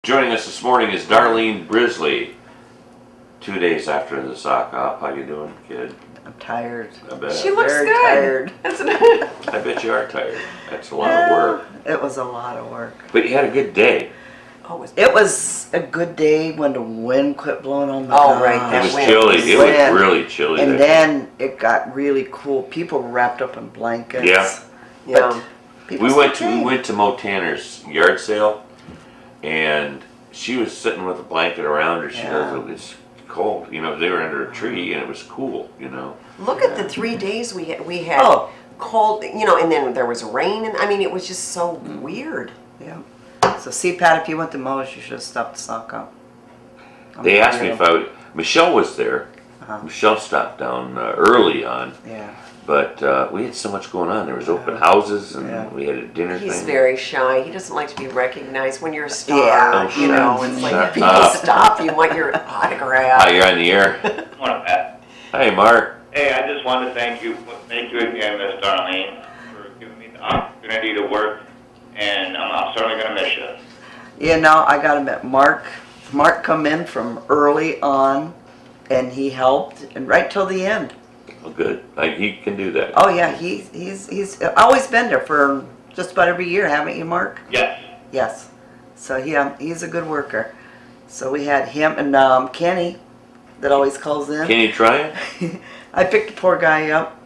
Joining us this morning is Darlene Brisley. 2 days after the sock hop. How you doing, kid? I'm tired. I bet. She looks Very good. tired. I bet you are tired. That's a lot of work. It was a lot of work. But you had a good day. Oh, It was a good day when the wind quit blowing on the Oh, right, It was wind. chilly. It was Wind. really chilly. And that then it got really cool. People were wrapped up in blankets. Yeah. yeah. People we went to stayed. Mo Tanner's yard sale, and she was sitting with a blanket around her. She Yeah. goes, "It's cold." You know, they were under a tree, and it was cool. You know. Look at the 3 days we had Oh. cold, and then there was rain, and I mean, it was just so weird. Yeah. So see, Pat, if you went to Mo's, you should have stopped the sock up. They asked me if I would. Michelle was there. Uh-huh. Michelle stopped down early on. Yeah. But we had so much going on. There was open houses, and Yeah. we had a dinner He's thing. very shy. He doesn't like to be recognized when you're a star. Yeah. Oh, you know, it's shut like people up. stop you, want your autograph. Hi, you're on the air. Morning, Pat. Hey, Mark. Hey, I just wanted to thank you again, Miss Darlene, for giving me the opportunity to work, and I'm certainly going to miss you. You know, I got to admit, Mark come in from early on, and he helped, and right till the end. Well, good. Like he can do that. Oh yeah, he's always been there for just about every year, haven't you, Mark? Yes. Yes. So he's a good worker. So we had him and Kenny, that always calls in. Can you try it? I picked the poor guy up.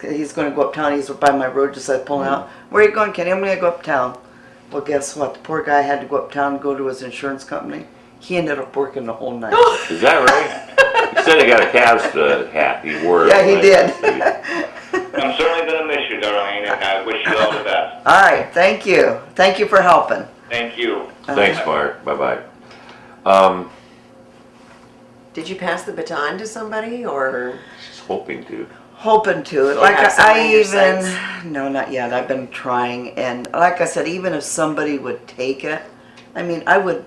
He's going to go uptown. He's by my road, just like pulling out. Where are you going, Kenny? I'm going to go uptown. Well, guess what? The poor guy had to go uptown and go to his insurance company. He ended up working the whole night. Is that right? He said he got a Cavs hat. He wore it. Yeah, he did. I'm certainly going to miss you, Darlene, and I wish you all the best. All right, thank you. Thank you for helping. Thank you. Thanks, Mark. Bye-bye. Did you pass the baton to somebody, or? She's hoping to. Hoping to. You Like have some I in your even, sights? no, not yet. I've been trying, and like I said, even if somebody would take it, I mean, I would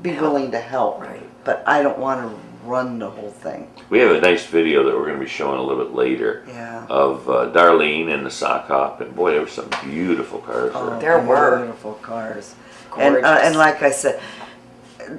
be Help. willing to help, Right. but I don't want to run the whole thing. We have a nice video that we're going to be showing a little bit later Yeah. of Darlene and the sock hop, and boy, there were some beautiful cars there. There were. beautiful cars, Gorgeous. and like I said,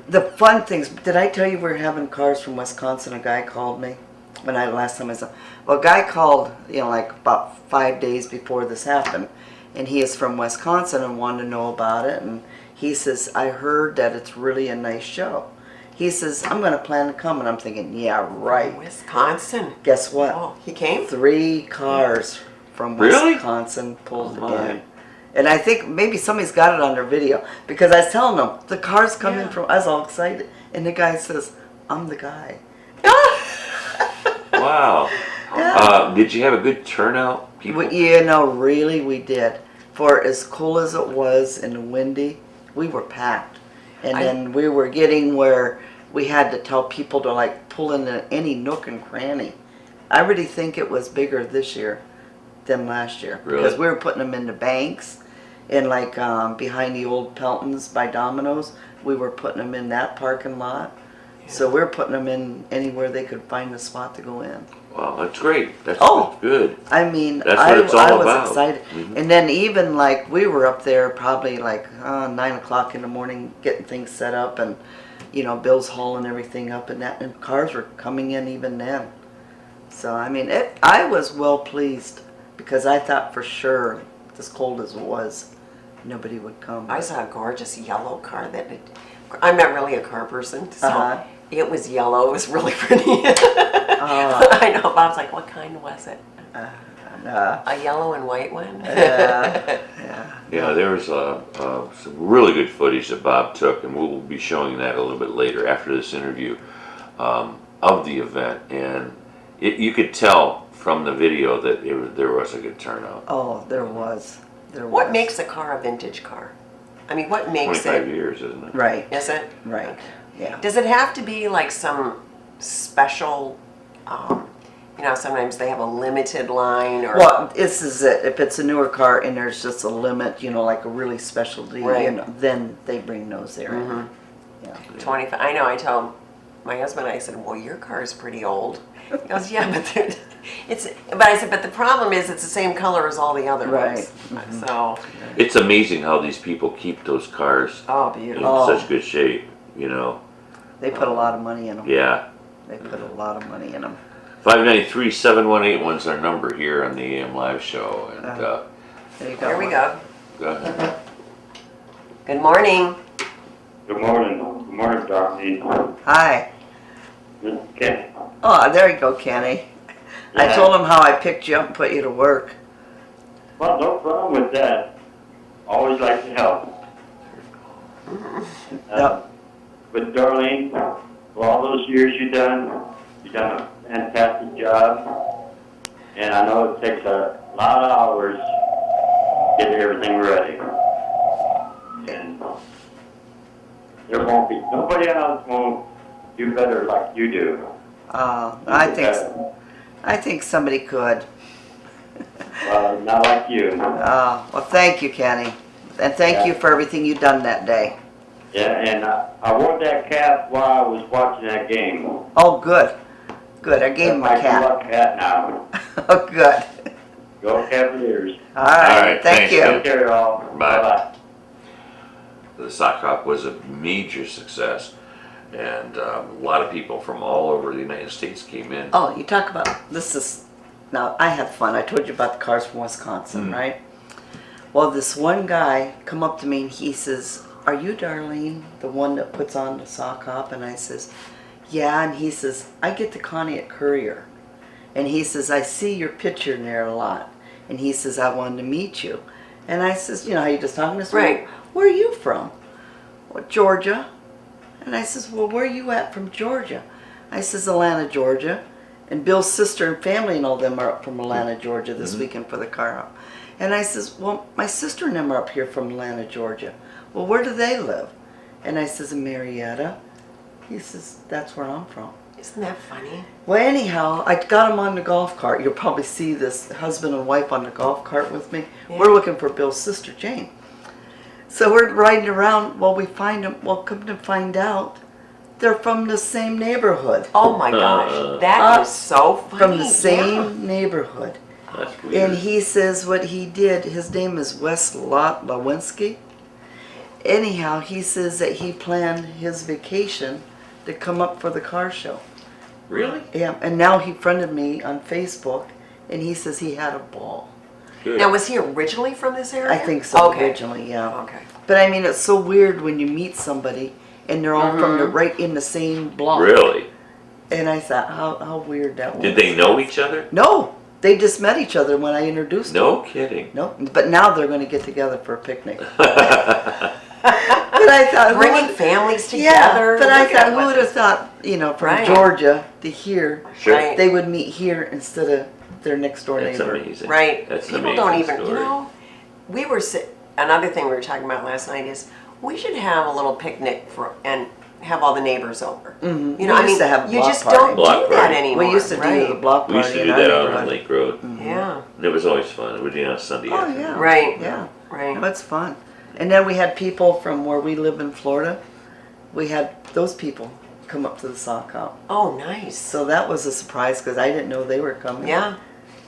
the fun things. Did I tell you we're having cars from Wisconsin? A guy called me when last time I saw. Well, a guy called, like about 5 days before this happened, and he is from Wisconsin and wanted to know about it. And he says, I heard that it's really a nice show. He says, I'm going to plan to come, and I'm thinking, yeah, right. Wisconsin. Guess what? Oh, he came? 3 cars from Really? Wisconsin pulled Oh, my. in. And I think maybe somebody's got it on their video, because I was telling them, the cars come in Yeah. from, I was all excited. And the guy says, I'm the guy. Wow. Yeah. Did you have a good turnout? People? Really we did. For as cool as it was and windy, we were packed. And then we were getting where we had to tell people to like pull into any nook and cranny. I really think it was bigger this year than last year. Really? Because we were putting them in the banks and like behind the old Peltons by Domino's, we were putting them in that parking lot. So we were putting them in anywhere they could find a spot to go in. Wow, that's great. That's good. I mean, That's what it's all I was about. excited. Mhm. And then even like we were up there probably like 9 o'clock in the morning getting things set up, and Bill's hauling everything up and that, and cars were coming in even then. So I mean, I was well pleased, because I thought for sure, as cold as it was, nobody would come. I saw a gorgeous yellow car I'm not really a car person, so Uh-huh. it was yellow. It was really pretty. I know. Bob's like, what kind was it? A yellow and white one? Yeah. Yeah, there was some really good footage that Bob took, and we'll be showing that a little bit later after this interview of the event. And you could tell from the video that there was a good turnout. Oh, there was. What makes a car a vintage car? I mean, what makes 25 it? years, isn't it? Right. Is it? Right. Yeah. Does it have to be like some special, sometimes they have a limited line or... Well, this is it. If it's a newer car and there's just a limit, like a really specialty, Right. then they bring those there. Mhm. Yeah. 25. I know. I tell my husband, I said, well, your car is pretty old. He goes, yeah, but it's But I said, but the problem is it's the same color as all the other Right. ones. So, It's amazing how these people keep those cars oh, in beautiful. Oh. such good shape, you know? They put a lot of money in them. Yeah. They put a lot of money in them. 593-7181 is our number here on the AM Live show. And There you go. Here we go. go ahead. Good morning. Good morning. Good morning, Dr. Hi. Okay. Oh, there you go, Kenny. I Yeah. told him how I picked you up and put you to work. Well, no problem with that. Always like to help. Yep. With Darlene, for all those years you've done a fantastic job. And I know it takes a lot of hours to get everything ready. And there won't be, nobody else won't do better like you do. I think somebody could. Not like you. Well, thank you, Kenny. And thank you for everything you done that day. Yeah, and I wore that cap while I was watching that game. Oh, good. Good. I gave him a That's my cap. luck hat now. Oh, good. Go Cavaliers. All right. Thank thanks, you. Take care, y'all. Bye. Bye-bye. The sock hop was a major success. And a lot of people from all over the United States came in. Oh, you talk about, this is, now I had fun. I told you about the cars from Wisconsin, right? Well, this one guy come up to me and he says, "Are you Darlene, the one that puts on the sock hop?" And I says, "Yeah." And he says, "I get to Connie at Courier." And he says, "I see your picture in there a lot." And he says, "I wanted to meet you." And I says, "You know how you just talking to us? Right. Where are you from?" "Well, Georgia." And I says, "Well, where are you at from Georgia?" I says, "Atlanta, Georgia." And Bill's sister and family and all them are up from Atlanta, Georgia this weekend for the car hop. And I says, "Well, my sister and them are up here from Atlanta, Georgia." "Well, where do they live?" And I says, "In Marietta." He says, "That's where I'm from." Isn't that funny? Well, anyhow, I got him on the golf cart. You'll probably see this husband and wife on the golf cart with me. Yeah. We're looking for Bill's sister, Jane. So we're riding around. Well, we find them. Well, come to find out, they're from the same neighborhood. Oh my gosh, that is so funny. From the Yeah. same neighborhood. That's And weird. he says what he did, his name is Wes Lawinski. Anyhow, he says that he planned his vacation to come up for the car show. Really? Yeah, and now he friended me on Facebook, and he says he had a ball. Good. Now, was he originally from this area? I think so, Okay. originally, yeah. Okay. But I mean, it's so weird when you meet somebody, and they're all from the right in the same block. Really? And I thought, how weird that was. Did they know each other? No, they just met each other when I introduced them. No kidding. No, but now they're going to get together for a picnic. But I thought, Bringing families yeah, together. but I Look at thought, who what would have this- thought, you know, from Right. Georgia to here, Sure. Right. they would meet here instead of their next door That's neighbor. amazing. Right. That's an People amazing don't even, story. you know, we were, another thing we were talking about last night is we should have a little picnic and have all the neighbors over. Mhm. You know, We I used to mean, have a you block just party. don't Block do that party. anymore. We used to do right? the block We party used to in do our that out on neighborhood. Lake Road. Yeah, And it was always fun. It would be on Sunday Oh, afternoon. yeah. right. Yeah. Right. That's fun. And then we had people from where we live in Florida. We had those people come up to the sock hop. Oh, nice. So that was a surprise because I didn't know they were coming. Yeah.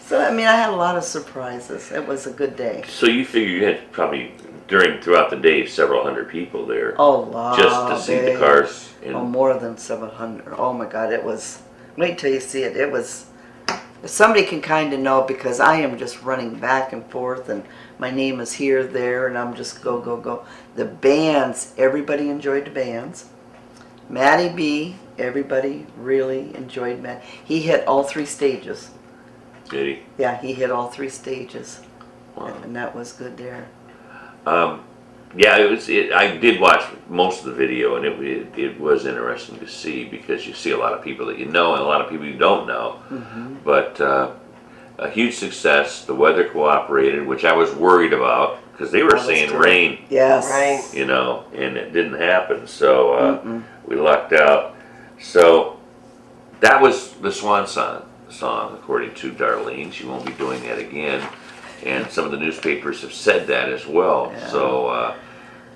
So, I mean, I had a lot of surprises. It was a good day. So you figure you had probably throughout the day several hundred people there Oh, lot. just to see the cars. Oh, And more than 700. Oh my God, it was, wait till you see it. It was, somebody can kind of know because I am just running back and forth and my name is here, there, and I'm just go, go, go. The bands, everybody enjoyed the bands. Matty B, everybody really enjoyed Matt. He hit all 3 stages. did he? Yeah, he hit all 3 stages. Wow. And that was good there. Yeah, it was. I did watch most of the video, and it was interesting to see because you see a lot of people that you know and a lot of people you don't know. Mm-hmm. But a huge success. The weather cooperated, which I was worried about because they were That was saying true. rain, Yes. Right. you know, and it didn't happen. So we lucked out. So that was the Swan song, according to Darlene. She won't be doing that again. And some of the newspapers have said that as well. Yeah. So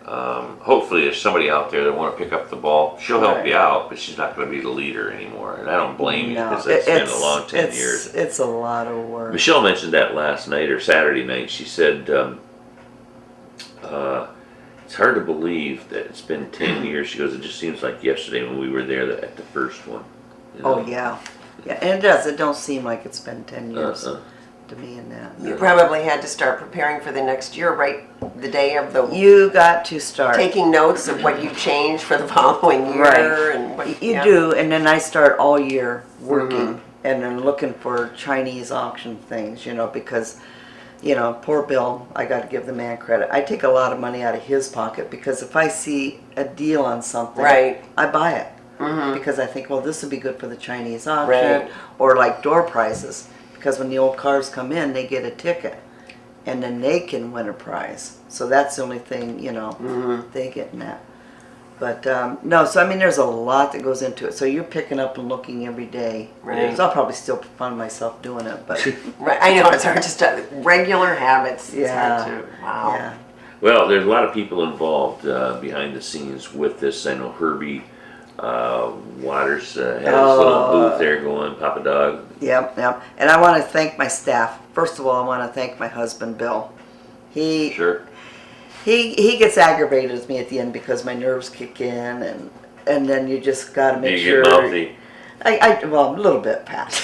hopefully there's somebody out there that want to pick up the ball. She'll help Right. you out, but she's not going to be the leader anymore. And I don't blame you No, because it's been a long 10 years. It's a lot of work. Michelle mentioned that last night or Saturday night. She said, it's hard to believe that it's been 10 years. She goes, it just seems like yesterday when we were there at the first one. You know? Oh, yeah. Yeah, and it does. It don't seem like it's been 10 years Uh-uh. to me in that. You probably had to start preparing for the next year, right? The day of the, You got to start. taking notes of what you changed for the following year Right. and what. You yeah. do, and then I start all year working and then looking for Chinese auction things, because, poor Bill, I got to give the man credit. I take a lot of money out of his pocket because if I see a deal on something, Right. I buy it. Because I think, well, this would be good for the Chinese auction, Right. or like door prizes. Because when the old cars come in, they get a ticket, and then they can win a prize. So that's the only thing, they get in that. But no, so I mean, there's a lot that goes into it. So you're picking up and looking every day. Right. So I'll probably still find myself doing it, but Right, I know, it's hard to start, regular habits, it's Yeah. hard to, wow. yeah. Well, there's a lot of people involved behind the scenes with this. I know Herbie Waters has his little booth there going, Papa Dog. Yep. And I want to thank my staff. First of all, I want to thank my husband, Bill. He Sure. he gets aggravated with me at the end because my nerves kick in, and then you just got to make You sure. get mouthy. Well, a little bit, Pat.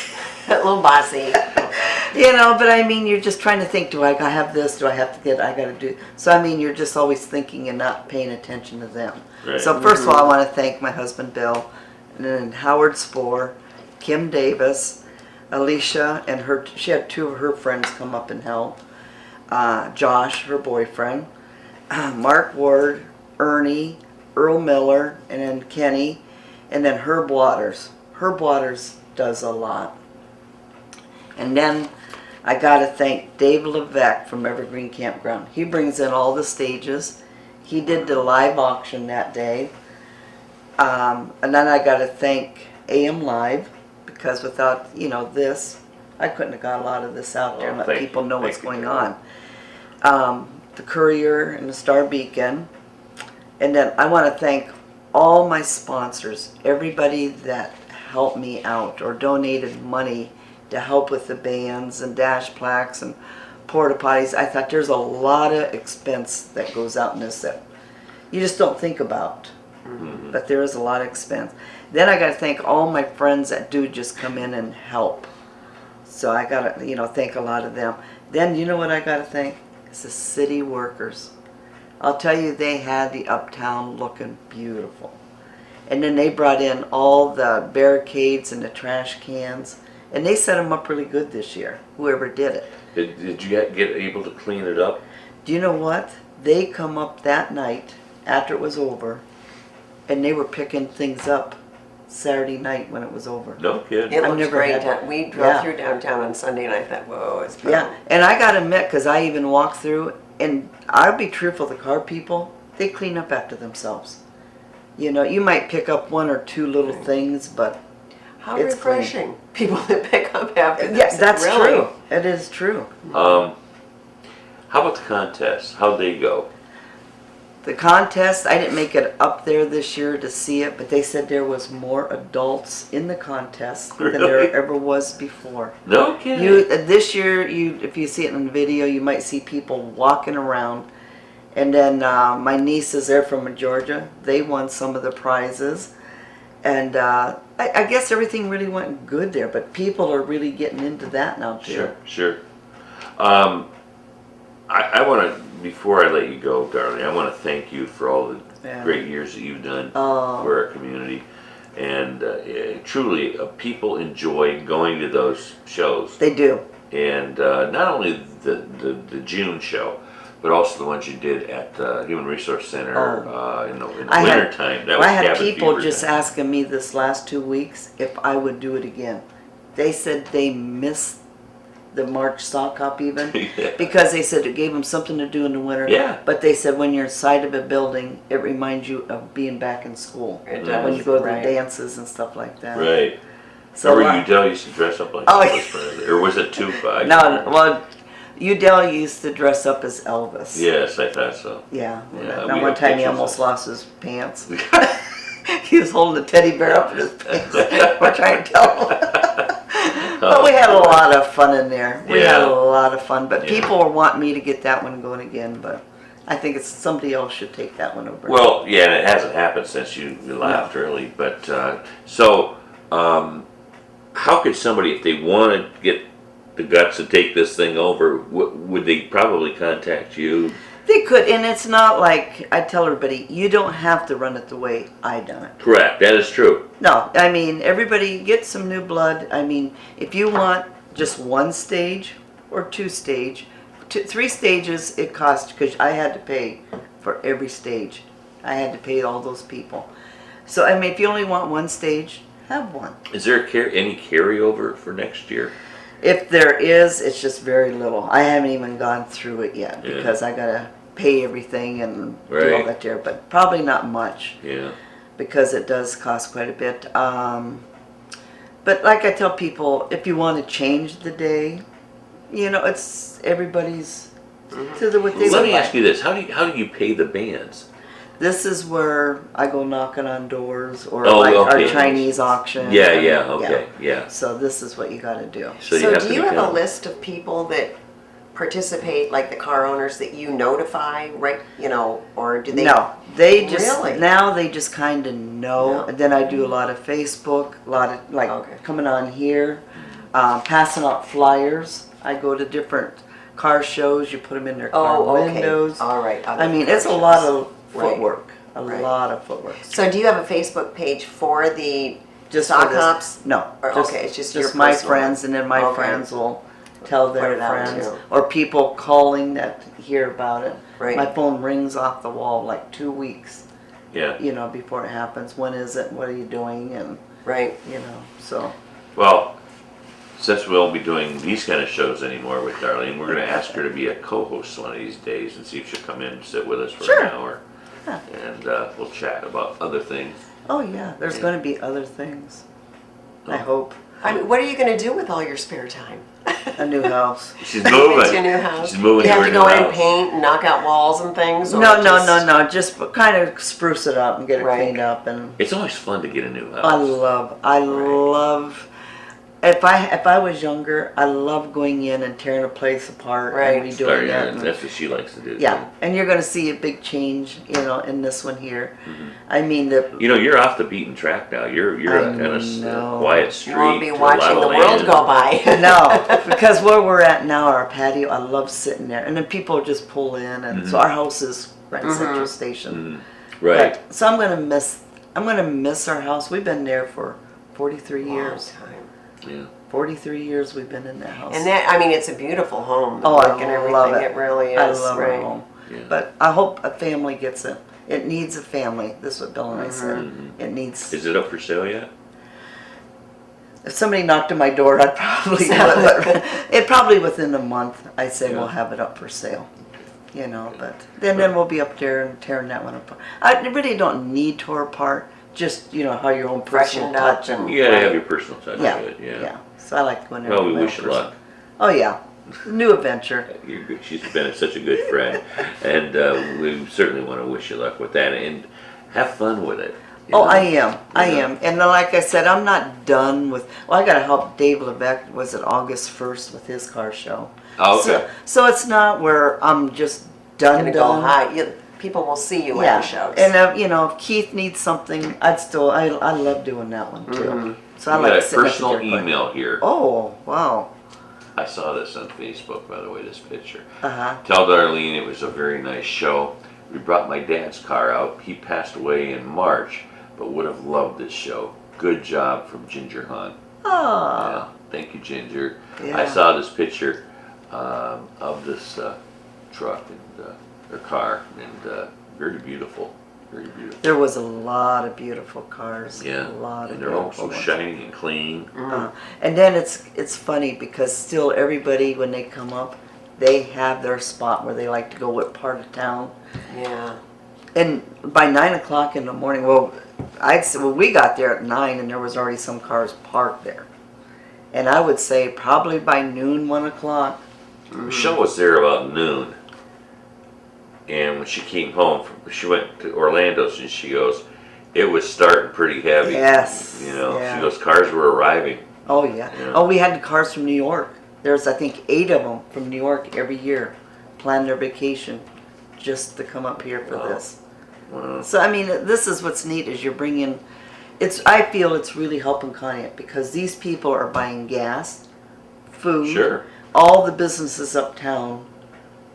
A little bossy. But I mean, you're just trying to think, do I have this? Do I have to I got to do. So I mean, you're just always thinking and not paying attention to them. Right. So first of all, I want to thank my husband, Bill, and then Howard Spoor, Kim Davis, Alicia, and she had two of her friends come up and help. Josh, her boyfriend, Mark Ward, Ernie, Earl Miller, and then Kenny, and then Herb Waters. Herb Waters does a lot. And then I got to thank Dave Levesque from Evergreen Campground. He brings in all the stages. He did the live auction that day. And then I got to thank AM Live, because without, this, I couldn't have got a lot of this out there and let thank people you. know what's Thank you, going on. The Courier and the Star Beacon. And then I want to thank all my sponsors, everybody that helped me out or donated money to help with the bands and dash plaques and porta potties. I thought there's a lot of expense that goes out in this that you just don't think about. But there is a lot of expense. Then I got to thank all my friends that do just come in and help. So I got to, thank a lot of them. Then you know what I got to thank? It's the city workers. I'll tell you, they had the uptown looking beautiful. And then they brought in all the barricades and the trash cans. And they set them up really good this year, whoever did it. Did you get able to clean it up? Do you know what? They come up that night after it was over, and they were picking things up Saturday night when it was over. No kidding. It I've looks never great. had- We drove Yeah. through downtown on Sunday and I thought, whoa, it's Yeah, and I gotta admit, because I even walked through, and I'll be truthful, the car people, they clean up after themselves. You might pick up one or two little things, but How it's clean. refreshing. People that pick up after yeah, this. that's really. true. It is true. How about the contest? How'd they go? The contest, I didn't make it up there this year to see it, but they said there was more adults in the contest than there Really? ever was before. No kidding. This year, if you see it in the video, you might see people walking around. And then my nieces, they're from Georgia. They won some of the prizes. And I guess everything really went good there, but people are really getting into that now too. Sure. I want to, before I let you go, darling, I want to thank you for all the Yeah. great years that you've done Oh. for our community. And truly, people enjoy going to those shows. They do. And not only the June show, but also the ones you did at the Human Resource Center in the I had- wintertime. That I had cabin people fever just time. asking me this last 2 weeks if I would do it again. They said they missed the March sock hop even Yeah. because they said it gave them something to do in the winter. Yeah. But they said when you're inside of a building, it reminds you of being back in school. It does, When you go to right. the dances and stuff like that. Right. So Remember you used to dress up like Oh, that, or was it too? no, well, Udell used to dress up as Elvis. Yes, I thought so. Yeah. Yeah, Now we one have time he pictures almost of- lost his pants. He was holding a teddy bear up in his pants. We're trying to tell him. But we had a lot of fun in there. We had Yeah. a lot of fun. But Yeah. people want me to get that one going again. But I think it's somebody else should take that one over. Well, yeah, and it hasn't happened since you left early. But how could somebody, if they want to get the guts to take this thing over, would they probably contact you? They could, and it's not like I tell everybody, you don't have to run it the way I done it. Correct, that is true. No, I mean, everybody get some new blood. I mean, if you want just one stage or two stage, 3 stages it costs, because I had to pay for every stage. I had to pay all those people. So, I mean, if you only want one stage, have one. Is there any carryover for next year? If there is, it's just very little. I haven't even gone through it yet Yeah. because I gotta pay everything and do all Right. that there, but probably not much. Yeah. Because it does cost quite a bit. But like I tell people, if you want to change the day, you know, it's everybody's to the what they Let would me like. ask you this: how do you pay the bands? This is where I go knocking on doors, or Oh, like okay. our Chinese auction. Yeah, yeah, okay, yeah. So this is what you got to do. So So have do to you have a become- list of people that participate, like the car owners that you notify, right, you know, or do they? No, they just Really? now they just kind of know. No. And then I do a lot of Facebook, a lot of like Okay. coming on here, passing out flyers. I go to different car shows. You put them in their car Oh, okay. windows. All right. I mean, it's a lot of Right. footwork. A Right. lot of footwork. So do you have a Facebook page for the Just sock for this- hops? No. Or- just, okay, it's just your my personal friends, one. and then my Okay. friends will tell Put their it out, friends, too. or people calling that hear about it. Right. My phone rings off the wall like 2 weeks, Yeah. you know, before it happens. When is it? What are you doing? And Right. you know, so Well, since we won't be doing these kind of shows anymore with Darlene, we're going to ask her to be a co-host one of these days and see if she'll come in and sit with us for Sure. an hour. Yeah. And we'll chat about other things. oh yeah, there's Yeah. going to be other things. I Oh. hope I mean, what are you going to do with all your spare time? a new house. She's moving. It's your new house. She's moving You to have her to new go in and house. paint and knock out walls and things. Or No, just- no. Just kind of spruce it up and get it Right. cleaned up and. It's always fun to get a new house. I love. If I was younger, I love going in and tearing a place apart Right. and Start redoing here, it. and that's what she likes to do. Yeah, and you're going to see a big change, you know, in this one here. I mean, You know, you're off the beaten track now. You're I on kind of know. quiet street. You won't be to a watching lot the of world land. go by. no, because where we're at now, our patio, I love sitting there, and then people just pull in, and so our house is right in Central Station. Right. But, so I'm going to miss our house. We've been there for 43 years. Long time. Yeah. 43 years we've been in that house. And that, I mean, it's a beautiful home. The Oh, I work and everything. love it. It really is. I love right. our home. Yeah. But I hope a family gets it. It needs a family. This is what Bill and I said. It needs. Is it up for sale yet? If somebody knocked on my door, I'd probably do it. But it probably within a month, I'd say Yeah. we'll have it up for sale. You know, but then we'll be up there and tearing that one apart. I really don't need tore apart. Just how your own personal Freshened up touch and You gotta have Right. your personal touch yeah, to it. Yeah. So I like going there. Well, we with my wish you person. luck. Oh yeah, new adventure. You're good. She's been such a good friend, and we certainly want to wish you luck with that, and have fun with it. you Oh, know? I am. I You know? am. And like I said, I'm not done with. Well, I got to help Dave Levesque. Was it August 1st with his car show? Oh, okay. So it's not where I'm just done. Gonna go high. People will see you Yeah. at the shows. And if Keith needs something, I love doing that one too. So I We like got a sitting at the personal deer point. email here. Oh wow. I saw this on Facebook, by the way, this picture. Uh-huh. Tell Darlene it was a very nice show. We brought my dad's car out. He passed away in March, but would have loved this show. Good job from Ginger Hunt. Oh. Yeah, thank you, Ginger. Yeah. I saw this picture of this truck and her car, and very beautiful, very beautiful. There was a lot of beautiful cars. Yeah, A lot of and they're all beautiful so ones. shiny and clean. And then it's funny because still everybody when they come up, they have their spot where they like to go. What part of town? yeah. And by 9 o'clock in the morning, we got there at 9 and there was already some cars parked there. And I would say probably by noon, 1 o'clock, Michelle was there about noon, and when she came home, she went to Orlando's, and she goes, it was starting pretty heavy. Yes. You know, Yeah. she goes, cars were arriving. Oh yeah. Yeah. Oh, we had cars from New York. There's I think 8 of them from New York every year, plan their vacation just to come up here for Wow. this. Wow. So I mean, this is what's neat is you're bringing. I feel it's really helping Conneaut because these people are buying gas, food. Sure. All the businesses uptown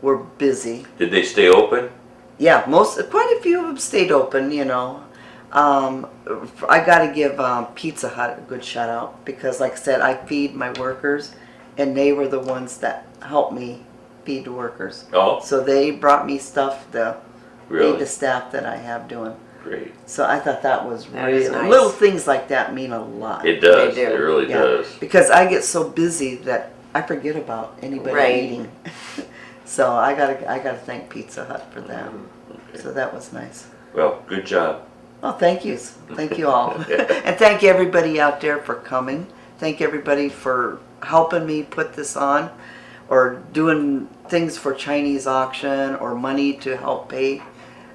were busy. Did they stay open? Yeah, quite a few of them stayed open. You know, I got to give Pizza Hut a good shout out because, like I said, I feed my workers, and they were the ones that helped me feed the workers. Oh, So they brought me stuff to feed really? the staff that I have doing. Great. So I thought that was That really is nice. little things like that mean a lot. It does. They do. It really Yeah. does. Because I get so busy that I forget about anybody Right. eating. So I gotta thank Pizza Hut for that. Okay. So that was nice. Well, good job. Oh, thank you all, and thank everybody out there for coming. Thank everybody for helping me put this on, or doing things for Chinese auction or money to help pay.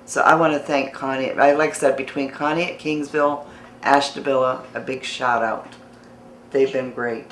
So I want to thank Connie. Like I said, between Connie at Kingsville, Ashtabula, a big shout out. They've been great.